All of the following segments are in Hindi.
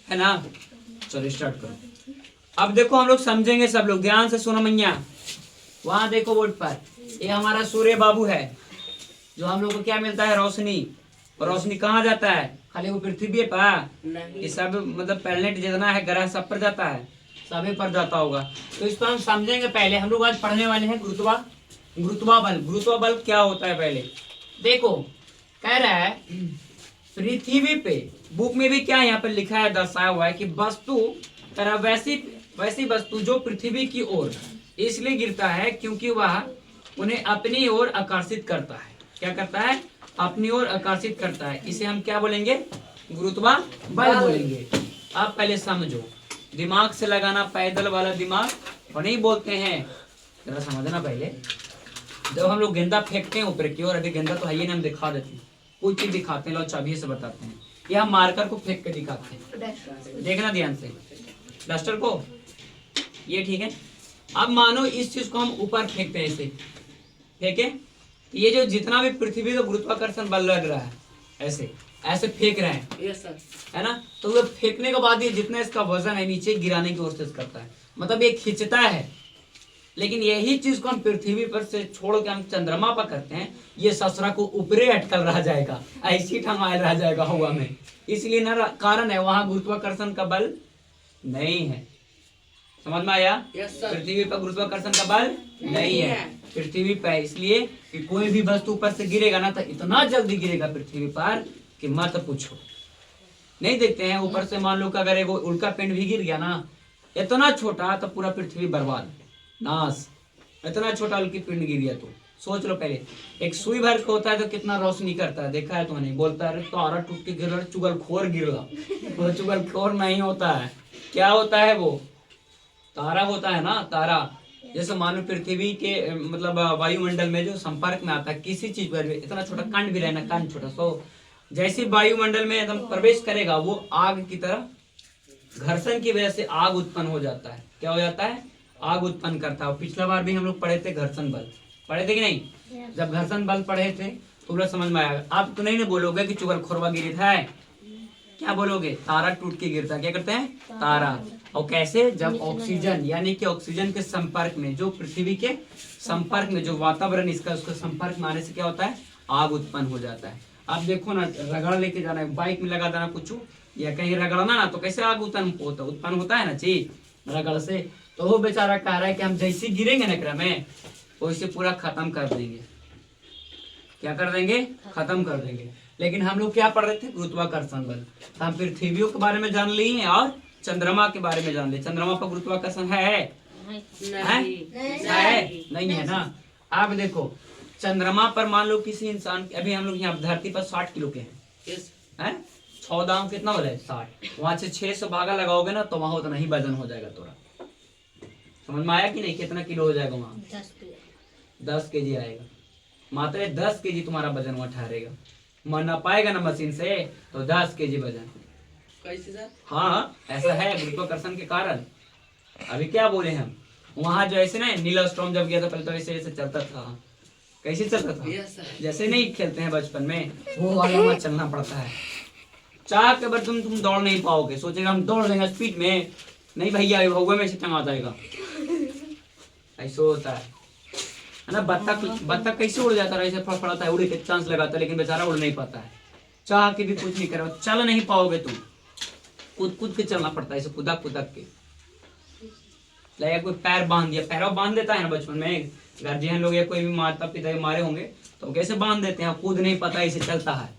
है ना। चलो स्टार्ट करो। अब देखो हम लोग समझेंगे, सब लोग ध्यान से सुनो मैया। वहां देखो बोर्ड पर, ये हमारा सूर्य बाबू है, जो हम लोग को क्या मिलता है, रोशनी। और रोशनी कहाँ जाता है, खाली वो पृथ्वी पर, ये सब मतलब प्लेनेट जितना है ग्रह सब पर जाता है, सभी पर जाता होगा। तो इस पर हम समझेंगे। पहले हम लोग आज पढ़ने वाले हैं गुरुत्वा बल। गुरुत्वा बल क्या होता है पहले देखो। कह रहा है पृथ्वी पे, बुक में भी क्या यहाँ पर लिखा है, दर्शाया हुआ है कि वस्तु तरह वैसी वस्तु जो पृथ्वी की ओर इसलिए गिरता है क्योंकि वह उन्हें अपनी ओर आकर्षित करता है। क्या करता है, अपनी ओर आकर्षित करता है। इसे हम क्या बोलेंगे, गुरुत्वा बल बोलेंगे। आप पहले समझो, दिमाग से लगाना, पैदल वाला दिमाग और नहीं बोलते हैं, जरा समझना पहले। जब हम लोग गेंदा फेंकते हैं ऊपर की ओर, अभी गेंदा तो है ही नहीं, हम दिखा देते हैं, कोई चीज दिखाते हैं, लो चाबी से बताते हैं, या हम मार्कर को फेंक के दिखाते हैं। देखना ध्यान से, डस्टर को, ये ठीक है। अब मानो इस चीज को हम ऊपर फेंकते हैं, ऐसे फेंके, ये जो जितना भी पृथ्वी का गुरुत्वाकर्षण बल लग रहा है, ऐसे ऐसे फेंक रहे हैं, यस सर, है ना। तो वो फेंकने के बाद ये जितना इसका वजन है नीचे गिराने की कोशिश करता है, मतलब ये खींचता है। लेकिन यही चीज को हम पृथ्वी पर से छोड़ के हम चंद्रमा पर करते हैं, ये ससुरा को ऊपरे अटकल रह जाएगा, ऐसी ठमायल रह जाएगा हवा में। इसलिए ना कारण है, वहां गुरुत्वाकर्षण का बल नहीं है। समझ में आया। यस सर, पृथ्वी पर गुरुत्वाकर्षण का बल नहीं है पृथ्वी पर, इसलिए कि कोई भी वस्तु ऊपर से गिरेगा ना तो इतना जल्दी गिरेगा पृथ्वी पर कि मत पूछो। नहीं देखते हैं ऊपर से, मान लो कि अगर एक उल्का पिंड भी गिर गया ना, इतना छोटा, तो पूरा पृथ्वी बर्बाद, नाश। इतना छोटा उल्की पिंड गिर गया तो सोच लो पहले, एक सुई भर के होता है तो कितना रोशनी करता है, देखा है तुमने। बोलता है तारा टूट के गिर रहा, चुगलखोर गिर रहा, वो चुगलखोर नहीं होता है। क्या होता है वो, तारा होता है ना, तारा। जैसे मानो पृथ्वी के मतलब वायुमंडल में जो संपर्क में आता है किसी चीज पर, इतना छोटा कण भी रहना, कण छोटा, सो जैसे वायुमंडल में एकदम प्रवेश करेगा, वो आग की तरह घर्षण की वजह से आग उत्पन्न हो जाता है। क्या हो जाता है, आग उत्पन्न करता है। पिछला बार भी हम लोग पढ़े थे घर्षण बल, पढ़े थे कि नहीं। जब घर्षण बल पढ़े थे तो पूरा समझ में आएगा। आप तो नहीं बोलोगे कि चुगलखोरवा गिरता है, क्या बोलोगे, तारा टूट के गिरता है। क्या करते हैं, तारा। और कैसे, जब ऑक्सीजन यानी कि ऑक्सीजन के संपर्क में, जो पृथ्वी के संपर्क में, जो वातावरण इसका उसके संपर्क में आने से क्या होता है, आग उत्पन्न हो जाता है। आप देखो ना, रगड़ लेके जाना है, बाइक में लगा देना कुछ या कहीं रगड़ना ना, तो कैसे आग उत्पन्न होता है ना चीज, रगड़ से। तो वो बेचारा कह रहा है कि हम जैसे गिरेंगे ना क्रम में, वैसे पूरा खत्म कर देंगे। क्या कर देंगे, खत्म कर देंगे। लेकिन हम लोग क्या पढ़ रहे थे, गुरुत्वाकर्षण बल। तो हम पृथ्वियों के बारे में जान लिए और चंद्रमा के बारे में जान लिए। चंद्रमा पर गुरुत्वाकर्षण है नहीं है ना। आप देखो चंद्रमा पर मान लो किसी इंसान, अभी हम लोग यहाँ धरती पर 60 किलो के हैं, 6 दाम कितना हो रहा है, 60। वहां से 6 से भागा लगाओगे ना, तो वहां उतना ही वजन हो जाएगा तोरा। समझ में आया कि नहीं, कितना किलो हो जाएगा वहां, 10 केजी आएगा। मात्र 10 केजी तुम्हारा वजन वहां ठहरेगा। मन ना पाएगा ना मशीन से, तो 10 केजी वजन। कैसे सर? हाँ ऐसा है गुरुत्वाकर्षण के कारण। अभी क्या बोले हम, वहां जो ऐसे ना नील आर्मस्ट्रांग जब गया था पहले, तो ऐसे ऐसे चलता था। कैसे चलता था, जैसे नहीं खेलते हैं बचपन में, वो वाला वहां चलना पड़ता है। चाह के बाद तुम दौड़ नहीं पाओगे, सोचेगा हम दौड़ लेंगे स्पीड में, नहीं भैया हवा में से टंगा जाएगा। ऐसा होता है ना। बत्तख कैसे उड़ जाता है, ऐसे फड़फड़ाता है, उड़े के चांस लगाता है, लेकिन बेचारा उड़ नहीं पाता है। चाह के भी कुछ नहीं करो, चल नहीं पाओगे तुम, कूद के चलना पड़ता है, ऐसे कुदक के। कोई पैर बांध दिया, पैरों बांध देता है ना बचपन में गार्जियन लोग, या कोई भी माता पिता मारे होंगे तो कैसे बांध देते हैं, कूद नहीं पाता, ऐसे चलता है।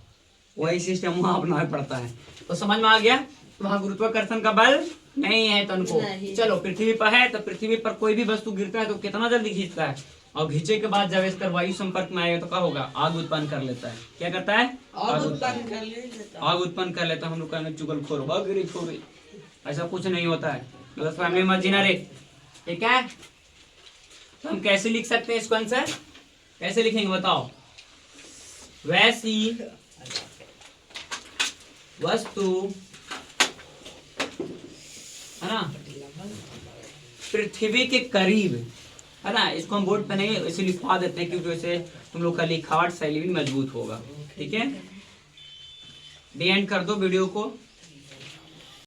वही सिस्टम वहां अपना पड़ता है। तो समझ में आ गया, वहां गुरुत्वाकर्षण का बल नहीं है तनको। चलो पृथ्वी पर है, तो पृथ्वी पर कोई भी वस्तु गिरता है तो कितना जल्दी खींचता है, और खींचे के बाद जब इसका वायु संपर्क में आएगा तो क्या होगा, आग उत्पन्न कर लेता है। क्या करता है, आग उत्पन्न कर लेता है। हम लोग कहेंगे चुगलखोर, ऐसा कुछ नहीं होता है, मतलब फैमिली मत जीना रे, ठीक है। तो हम कैसे लिख सकते हैं इसको, आंसर कैसे लिखेंगे बताओ। वैसी वस्तु है ना पृथ्वी के करीब, है ना, इसको हम बोर्ड पे नहीं ऐसे लिखवा देते हैं, क्योंकि वैसे तुम लोग का लिखावट शैली भी मजबूत होगा। ठीक है, डी एंड कर दो वीडियो को।